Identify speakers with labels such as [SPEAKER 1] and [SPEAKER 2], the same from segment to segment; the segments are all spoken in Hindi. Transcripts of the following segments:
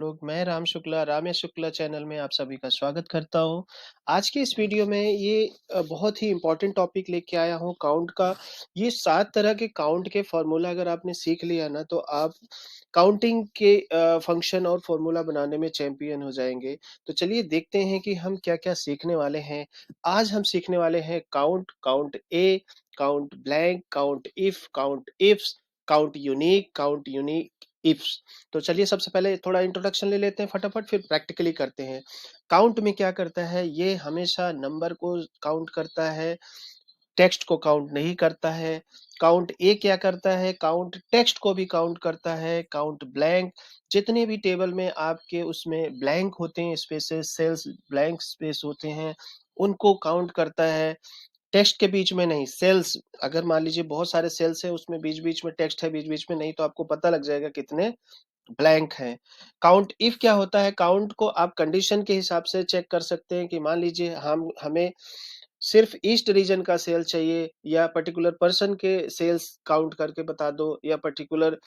[SPEAKER 1] मैं राम शुक्ला, रामेश शुक्ला चैनल में आप सभी का स्वागत करता हूँ। आज की इस वीडियो में ये बहुत ही इम्पोर्टेंट टॉपिक लेके आया हूँ काउंट का। ये 7 तरह के काउंट के फॉर्मूला अगर आपने सीख लिया ना तो आप काउंटिंग के फंक्शन और फॉर्मूला बनाने में चैंपियन हो जाएंगे। तो चलिए देखते हैं कि हम क्या-क्या सीखने वाले हैं। आज हम सीखने वाले हैं count, count A, count blank, count if, count ifs, count unique ifs. तो चलिए सबसे पहले थोड़ा इंट्रोडक्शन ले लेते हैं फटाफट, फिर प्रैक्टिकली करते हैं। काउंट में क्या करता है, ये हमेशा नंबर को काउंट करता है, टेक्स्ट को काउंट नहीं करता है। काउंट ए क्या करता है, काउंट टेक्स्ट को भी काउंट करता है। काउंट ब्लैंक, जितने भी टेबल में आपके उसमें ब्लैंक होते हैं, स्पेसेस, सेल्स, ब्लैंक स्पेस होते हैं, उनको काउंट करता है। टेक्स्ट के बीच में नहीं, सेल्स, अगर मान लीजिए बहुत सारे सेल्स है, उसमें बीच बीच में टेक्स्ट है, बीच बीच में नहीं, तो आपको पता लग जाएगा कितने ब्लैंक है। काउंट इफ क्या होता है, काउंट को आप कंडीशन के हिसाब से चेक कर सकते हैं कि मान लीजिए हमें सिर्फ ईस्ट रीजन का सेल चाहिए, या पर्टिकुलर पर्सन के सेल्स काउंट करके बता दो, या पर्टिकुलर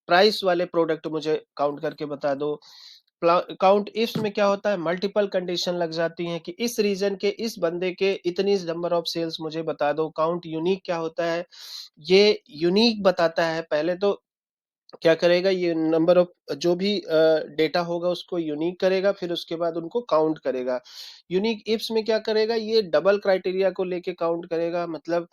[SPEAKER 1] प्राइस वाले प्रोडक्ट मुझे काउंट करके बता दो। काउंट इफ में क्या होता है, मल्टीपल कंडीशन लग जाती हैं कि इस रीजन के इस बंदे के इतनी नंबर ऑफ सेल्स मुझे बता दो। काउंट यूनिक क्या होता है, ये यूनिक बताता है। पहले तो क्या करेगा, ये नंबर ऑफ जो भी डेटा होगा उसको यूनिक करेगा, फिर उसके बाद उनको काउंट करेगा। यूनिक इफ्स में क्या करेगा, ये डबल क्राइटेरिया को लेके काउंट करेगा। मतलब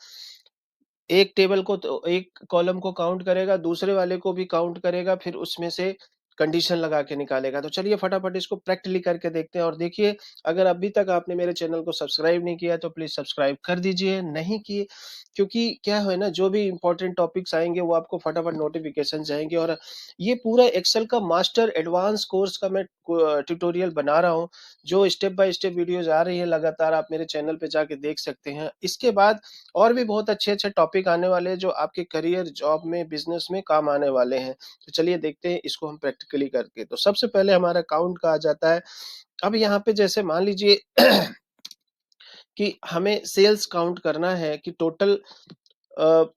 [SPEAKER 1] एक टेबल को तो एक कॉलम को काउंट करेगा, दूसरे वाले को भी काउंट करेगा, फिर उसमें से कंडीशन लगा के निकालेगा। तो चलिए फटाफट इसको प्रैक्टिकली करके देखते हैं। और देखिए, अगर अभी तक आपने मेरे चैनल को सब्सक्राइब नहीं किया तो प्लीज सब्सक्राइब कर दीजिए, नहीं किए, क्योंकि क्या है ना, जो भी इंपॉर्टेंट टॉपिक्स आएंगे वो आपको फटाफट नोटिफिकेशन जाएंगे। और ये पूरा एक्सेल का मास्टर एडवांस कोर्स का मैं ट्यूटोरियल बना रहा हूँ, जो स्टेप बाय स्टेप वीडियोज आ रही है लगातार, आप मेरे चैनल पे जाके देख सकते हैं। इसके बाद और भी बहुत अच्छे अच्छे टॉपिक आने वाले हैं जो आपके करियर, जॉब में, बिजनेस में काम आने वाले हैं। तो चलिए देखते हैं इसको हम प्रैक्टिकली करके। तो सबसे पहले हमारा काउंट का आ जाता है। अब यहाँ पे जैसे मान लीजिए कि हमें सेल्स काउंट करना है कि टोटल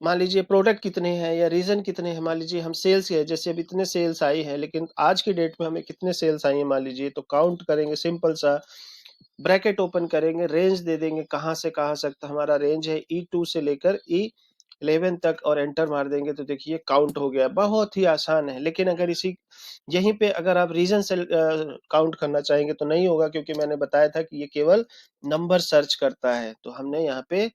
[SPEAKER 1] मान लीजिए प्रोडक्ट कितने हैं या रीजन कितने हैं। मान लीजिए हम सेल्स है, जैसे अब इतने सेल्स आई है, लेकिन आज की डेट में हमें कितने सेल्स आई है मान लीजिए, तो काउंट करेंगे। सिंपल सा ब्रैकेट ओपन करेंगे, रेंज दे देंगे कहाँ से कहाँ तक हमारा रेंज है, E2 से लेकर E11 तक, और एंटर मार देंगे तो देखिए काउंट हो गया। बहुत ही आसान है। लेकिन अगर इसी यहीं पे अगर आप रीजन से काउंट करना चाहेंगे तो नहीं होगा, क्योंकि मैंने बताया था कि ये केवल नंबर सर्च करता है। तो हमने यहाँ पे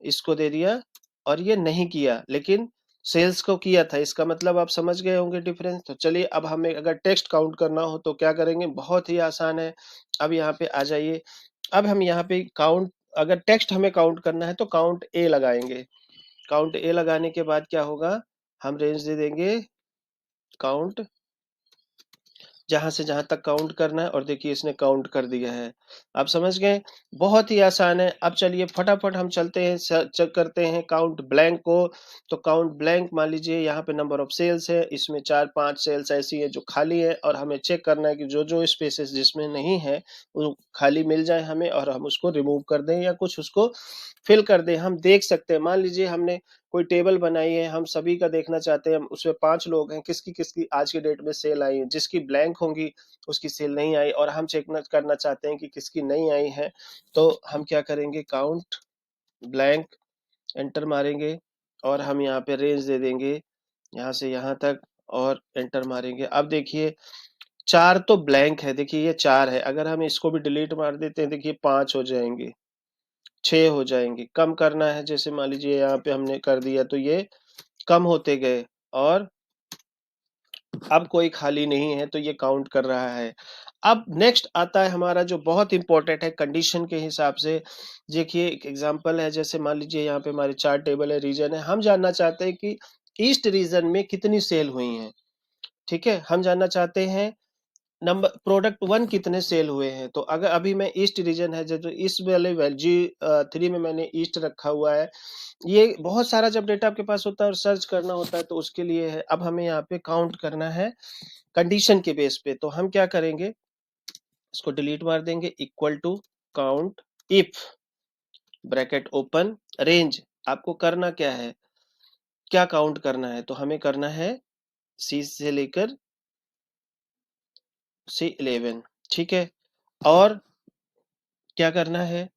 [SPEAKER 1] इसको दे दिया और ये नहीं किया, लेकिन सेल्स को किया था। इसका मतलब आप समझ गए होंगे डिफरेंस। तो चलिए, अब हमें अगर टेक्स्ट काउंट करना हो तो क्या करेंगे, बहुत ही आसान है। अब यहाँ पे आ जाइए। अब हम यहाँ पे काउंट, अगर टेक्स्ट हमें काउंट करना है तो काउंट ए लगाएंगे। काउंट ए लगाने के बाद क्या होगा, हम रेंज दे देंगे काउंट, जहां से जहां तक काउंट करना है, और देखिए इसने काउंट कर दिया है। आप समझ गए, बहुत ही आसान है। अब चलिए फटाफट हम चलते हैं, चेक करते हैं काउंट ब्लैंक को। तो काउंट ब्लैंक, मान लीजिए यहाँ पे नंबर ऑफ सेल्स है, इसमें 4-5 सेल्स ऐसी है जो खाली है, और हमें चेक करना है कि जो जो स्पेसेस जिसमें नहीं है वो खाली मिल जाए हमें, और हम उसको रिमूव कर दें या कुछ उसको फिल कर दें। हम देख सकते हैं, मान लीजिए हमने कोई टेबल बनाई है, हम सभी का देखना चाहते हैं, उसमें 5 लोग हैं, किसकी किसकी आज की डेट में सेल आई है। जिसकी ब्लैंक होंगी उसकी सेल नहीं आई, और हम चेक करना चाहते हैं कि किसकी नहीं आई है। तो हम क्या करेंगे, काउंट ब्लैंक, एंटर मारेंगे, और हम यहाँ पे रेंज दे देंगे यहाँ से यहाँ तक, और एंटर मारेंगे। अब देखिए 4 तो ब्लैंक है, देखिए ये 4 है। अगर हम इसको भी डिलीट मार देते हैं, देखिए 5 हो जाएंगे, 6 हो जाएंगे। कम करना है, जैसे मान लीजिए यहाँ पे हमने कर दिया तो ये कम होते गए, और अब कोई खाली नहीं है तो ये काउंट कर रहा है। अब नेक्स्ट आता है हमारा जो बहुत इंपॉर्टेंट है, कंडीशन के हिसाब से। देखिए एक एग्जांपल है, जैसे मान लीजिए यहाँ पे हमारे 4 टेबल है, रीजन है, हम जानना चाहते हैं कि ईस्ट रीजन में कितनी सेल हुई हैं। ठीक है, हम जानना चाहते हैं नंबर प्रोडक्ट 1 कितने सेल हुए हैं। तो अगर अभी मैं ईस्ट रीजन है, जो इस वाले G3 में मैंने ईस्ट रखा हुआ है। ये बहुत सारा जब डेटा आपके पास होता है और सर्च करना होता है तो उसके लिए है। अब हमें यहाँ पे काउंट करना है कंडीशन के बेस पे। तो हम क्या करेंगे, इसको डिलीट मार देंगे, equal to count if, bracket open, range. आपको करना क्या है, क्या काउंट करना है, तो हमें करना है सी से लेकर से 11, ठीक है। और क्या करना है,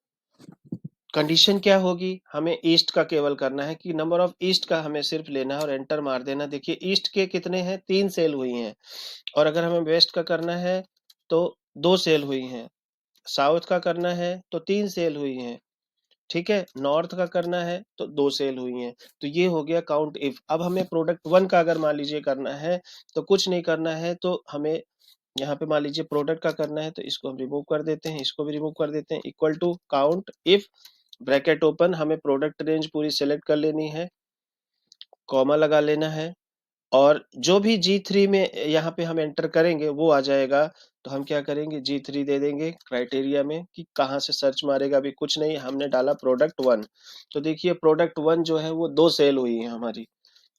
[SPEAKER 1] कंडीशन क्या होगी, हमें ईस्ट का केवल करना है कि नंबर ऑफ ईस्ट का हमें सिर्फ लेना है और एंटर मार देना। देखिए ईस्ट के कितने हैं, 3 सेल हुई हैं। और अगर हमें वेस्ट का करना है तो 2 सेल हुई हैं। साउथ का करना है तो 3 सेल हुई हैं, ठीक है। नॉर्थ का करना है तो 2 सेल हुई हैं। तो ये हो गया काउंट इफ। अब हमें प्रोडक्ट 1 का अगर मान लीजिए करना है तो कुछ नहीं करना है, तो हमें यहाँ पे मान लीजिए प्रोडक्ट का करना है तो इसको हम रिमूव कर देते हैं, इसको भी रिमूव कर देते हैं। Equal to count if, bracket open, हमें प्रोडक्ट रेंज पूरी सेलेक्ट कर लेनी है, कॉमा लगा लेना है। और जो भी G3 में यहाँ पे हम एंटर करेंगे वो आ जाएगा। तो हम क्या करेंगे, G3 दे देंगे क्राइटेरिया में कि कहाँ से सर्च मारेगा। अभी कुछ नहीं, हमने डाला प्रोडक्ट 1। तो देखिए प्रोडक्ट 1 जो है वो 2 सेल हुई है हमारी,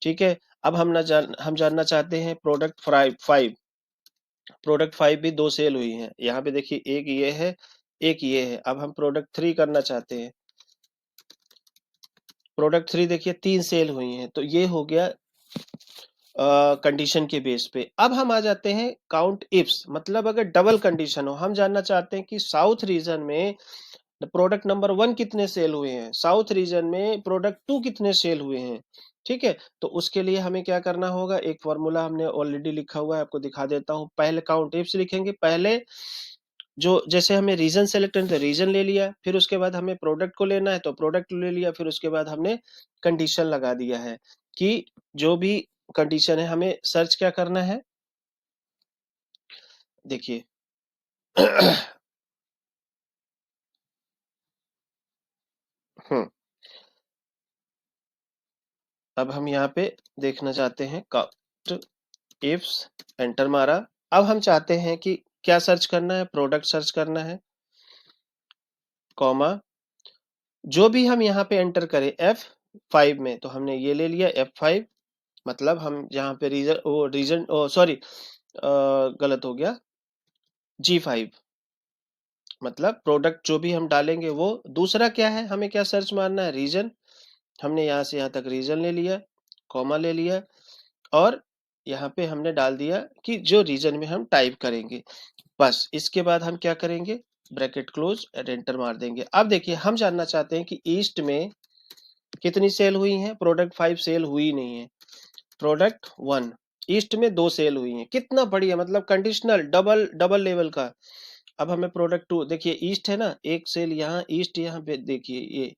[SPEAKER 1] ठीक है। अब हम जानना चाहते हैं प्रोडक्ट 5। प्रोडक्ट 5 भी 2 सेल हुई है। यहाँ पे देखिए एक ये है, एक ये है। अब हम प्रोडक्ट 3 करना चाहते हैं। प्रोडक्ट 3 देखिए 3 सेल हुई हैं। तो ये हो गया कंडीशन के बेस पे। अब हम आ जाते हैं काउंट इफ्स, मतलब अगर डबल कंडीशन हो, हम जानना चाहते हैं कि साउथ रीजन में प्रोडक्ट नंबर 1 कितने सेल हुए हैं, साउथ रीजन में प्रोडक्ट 2 कितने सेल हुए हैं, ठीक है। तो उसके लिए हमें क्या करना होगा, एक फॉर्मूला हमने ऑलरेडी लिखा हुआ है, आपको दिखा देता हूं। पहले काउंट इफ्स लिखेंगे, पहले जो जैसे हमें रीजन सेलेक्ट करना है रीजन ले लिया, फिर उसके बाद हमें प्रोडक्ट को लेना है तो प्रोडक्ट ले लिया, फिर उसके बाद हमने कंडीशन लगा दिया है कि जो भी कंडीशन है हमें सर्च क्या करना है। देखिए हम्म, अब हम यहाँ पे देखना चाहते हैं काउंट इफ्स, एंटर मारा। अब हम चाहते हैं कि क्या सर्च करना है, प्रोडक्ट सर्च करना है, कॉमा जो भी हम यहाँ पे एंटर करें F5 में, तो हमने ये ले लिया F5। मतलब हम यहाँ पे रीजन सॉरी गलत हो गया, G5। मतलब प्रोडक्ट जो भी हम डालेंगे वो। दूसरा क्या है, हमें क्या सर्च मारना है, रीजन। हमने यहाँ से यहाँ तक रीजन ले लिया, कॉमा ले लिया। और यहाँ पे हमने डाल दिया कि जो रीजन में हम टाइप करेंगे, बस। इसके बाद हम क्या करेंगे, ब्रैकेट क्लोज और एंटर मार देंगे। अब देखिए हम जानना चाहते हैं कि ईस्ट में कितनी सेल हुई है। प्रोडक्ट 5 सेल हुई नहीं है, प्रोडक्ट 1 ईस्ट में 2 सेल हुई है। कितना बढ़िया, मतलब कंडीशनल डबल डबल लेवल का। अब हमें प्रोडक्ट 2, देखिए ईस्ट है ना, एक सेल यहाँ ईस्ट, यहाँ पे देखिए ये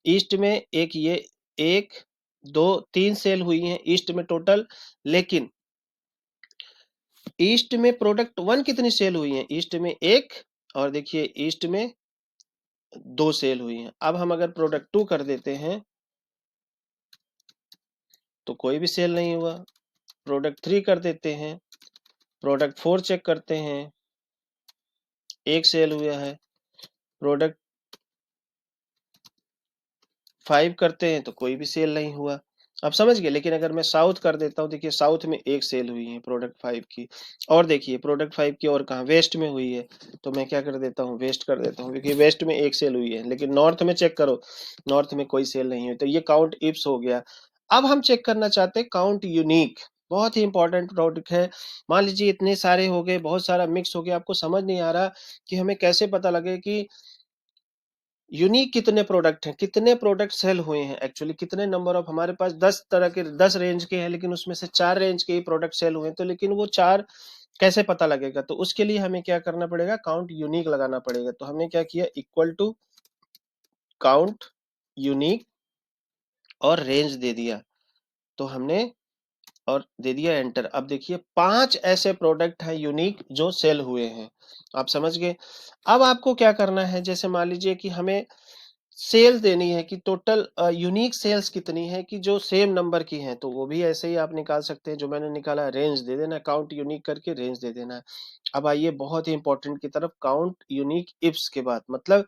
[SPEAKER 1] ईस्ट में एक, ये एक, दो, 3 सेल हुई हैं ईस्ट में टोटल। लेकिन ईस्ट में प्रोडक्ट 1 कितनी सेल हुई है, ईस्ट में एक, और देखिए ईस्ट में 2 सेल हुई हैं। अब हम अगर प्रोडक्ट 2 कर देते हैं तो कोई भी सेल नहीं हुआ। प्रोडक्ट 3 कर देते हैं, प्रोडक्ट 4 चेक करते हैं, एक सेल हुआ है। प्रोडक्ट 5 करते हैं तो कोई भी सेल नहीं हुआ। आप समझ गए। लेकिन अगर मैं साउथ कर देता हूँ, देखिए साउथ में एक सेल हुई है प्रोडक्ट 5 की। और देखिए प्रोडक्ट 5 की और कहाँ, वेस्ट में हुई है। तो मैं क्या कर देता हूँ, वेस्ट कर देता हूँ, क्योंकि वेस्ट में एक सेल हुई है। लेकिन नॉर्थ में चेक करो, नॉर्थ में कोई सेल नहीं हुई। तो ये काउंट इप्स हो गया। अब हम चेक करना चाहते हैं काउंट यूनिक। बहुत ही इंपॉर्टेंट टॉपिक है। मान लीजिए इतने सारे हो गए, बहुत सारा मिक्स हो गया, आपको समझ नहीं आ रहा कि हमें कैसे पता लगे कि यूनिक कितने प्रोडक्ट हैं, कितने प्रोडक्ट सेल हुए हैं। एक्चुअली कितने नंबर ऑफ, हमारे पास 10 तरह के, 10 रेंज के हैं, लेकिन उसमें से 4 रेंज के ही प्रोडक्ट सेल हुए हैं। तो लेकिन वो 4 कैसे पता लगेगा, तो उसके लिए हमें क्या करना पड़ेगा, काउंट यूनिक लगाना पड़ेगा। तो हमने क्या किया, इक्वल टू काउंट यूनिक और रेंज दे दिया। तो हमने और दे दिया एंटर। अब देखिए 5 ऐसे प्रोडक्ट हैं यूनिक जो सेल हुए हैं। आप समझ गए। अब आपको क्या करना है, जैसे मान लीजिए कि हमें सेल्स देनी है कि टोटल यूनिक सेल्स कितनी है कि जो सेम नंबर की हैं, तो वो भी ऐसे ही आप निकाल सकते हैं। जो मैंने निकाला, रेंज दे देना, काउंट यूनिक करके रेंज दे देना है। अब आइए बहुत ही इंपॉर्टेंट की तरफ, काउंट यूनिक इफ्स के बाद, मतलब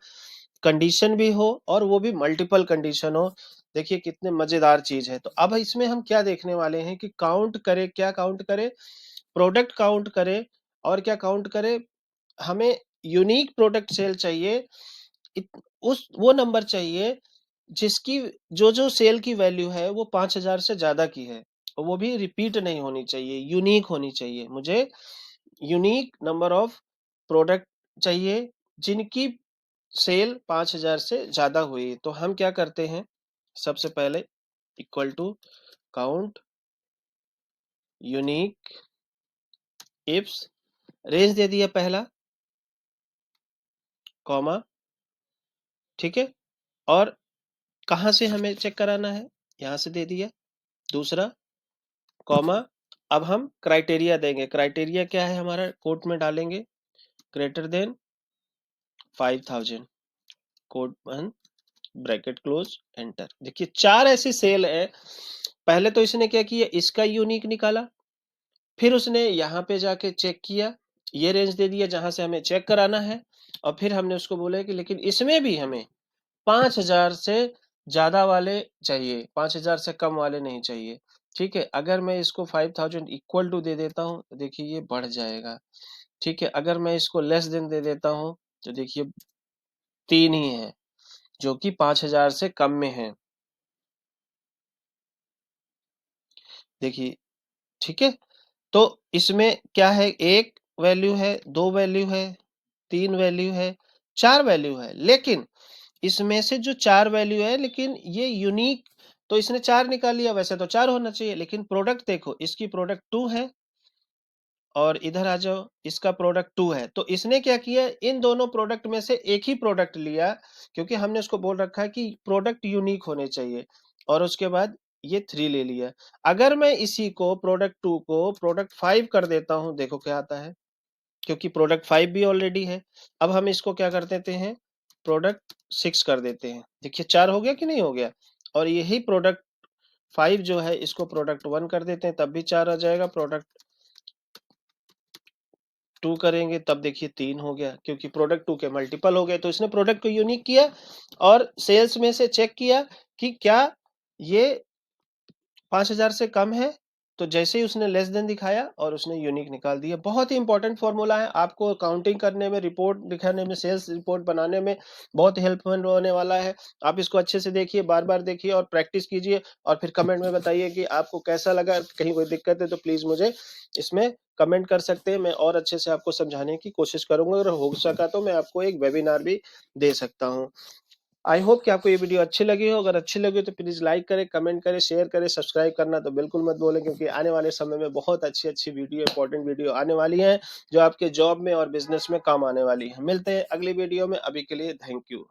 [SPEAKER 1] कंडीशन भी हो और वो भी मल्टीपल कंडीशन हो। देखिए कितने मजेदार चीज है। तो अब इसमें हम क्या देखने वाले हैं कि काउंट करे, क्या काउंट करे, प्रोडक्ट काउंट करे। और क्या काउंट करे, हमें यूनिक प्रोडक्ट सेल चाहिए। उस वो नंबर चाहिए जिसकी जो जो सेल की वैल्यू है वो 5,000 से ज्यादा की है, और वो भी रिपीट नहीं होनी चाहिए, यूनिक होनी चाहिए मुझे। यूनिक नंबर ऑफ प्रोडक्ट चाहिए जिनकी सेल 5000 से ज्यादा हुई। तो हम क्या करते हैं, सबसे पहले equal to count unique ifs, range दे दिया पहला, कॉमा, ठीक है। और कहां से हमें चेक कराना है, यहां से दे दिया। दूसरा कॉमा, अब हम क्राइटेरिया देंगे। क्राइटेरिया क्या है हमारा, कोट में डालेंगे ग्रेटर देन 5000, कोट बंद, ब्रैकेट क्लोज, एंटर। देखिए 4 ऐसी सेल है। पहले तो इसने क्या किया, इसका यूनिक निकाला, फिर उसने यहाँ पे जाके चेक किया, ये रेंज दे दिया जहां से हमें चेक कराना है, और फिर हमने उसको बोला कि लेकिन इसमें भी हमें 5000 से ज्यादा वाले चाहिए, 5000 से कम वाले नहीं चाहिए। ठीक है, अगर मैं इसको 5000 इक्वल टू दे देता हूं तो देखिए ये बढ़ जाएगा। ठीक है, अगर मैं इसको लेस देन दे देता हूं तो देखिए 3 ही है जो कि 5000 से कम में है। देखिए, ठीक है, तो इसमें क्या है, एक वैल्यू है, दो वैल्यू है, तीन वैल्यू है, चार वैल्यू है। लेकिन इसमें से जो चार वैल्यू है, लेकिन ये यूनिक, तो इसने चार निकाल लिया, वैसे तो चार होना चाहिए, लेकिन प्रोडक्ट देखो, इसकी प्रोडक्ट टू है, और इधर आ जाओ, इसका प्रोडक्ट टू है। तो इसने क्या किया, इन दोनों प्रोडक्ट में से एक ही प्रोडक्ट लिया, क्योंकि हमने उसको बोल रखा है कि प्रोडक्ट यूनिक होने चाहिए, और उसके बाद ये थ्री ले लिया। अगर मैं इसी को प्रोडक्ट टू को प्रोडक्ट फाइव कर देता हूं, देखो क्या आता है, क्योंकि प्रोडक्ट फाइव भी ऑलरेडी है। अब हम इसको क्या कर देते हैं, प्रोडक्ट सिक्स कर देते हैं। देखिए चार हो गया कि नहीं हो गया, और यही प्रोडक्ट फाइव जो है इसको प्रोडक्ट वन कर देते हैं, तब भी चार आ जाएगा। प्रोडक्ट टू करेंगे तब देखिए तीन हो गया, क्योंकि प्रोडक्ट टू के मल्टीपल हो गए। तो इसने प्रोडक्ट को यूनिक किया, और सेल्स में से चेक किया कि क्या ये 5000 से कम है, तो जैसे ही उसने लेस देन दिखाया और उसने यूनिक निकाल दिया। बहुत ही इंपॉर्टेंट फॉर्मूला है, आपको काउंटिंग करने में, रिपोर्ट दिखाने में, सेल्स रिपोर्ट बनाने में बहुत हेल्पफुल होने वाला है। आप इसको अच्छे से देखिए, बार बार देखिए और प्रैक्टिस कीजिए, और फिर कमेंट में बताइए कि आपको कैसा लगा। कहीं कोई दिक्कत है तो प्लीज मुझे इसमें कमेंट कर सकते हैं, मैं और अच्छे से आपको समझाने की कोशिश करूंगा। अगर हो सका तो मैं आपको एक वेबिनार भी दे सकता हूँ। आई होप कि आपको ये वीडियो अच्छी लगी हो। अगर अच्छी लगी हो तो प्लीज लाइक करें, कमेंट करें, शेयर करें, सब्सक्राइब करना तो बिल्कुल मत भूलें, क्योंकि आने वाले समय में बहुत अच्छी अच्छी वीडियो, इंपॉर्टेंट वीडियो आने वाली हैं जो आपके जॉब में और बिजनेस में काम आने वाली है। मिलते हैं अगली वीडियो में, अभी के लिए थैंक यू।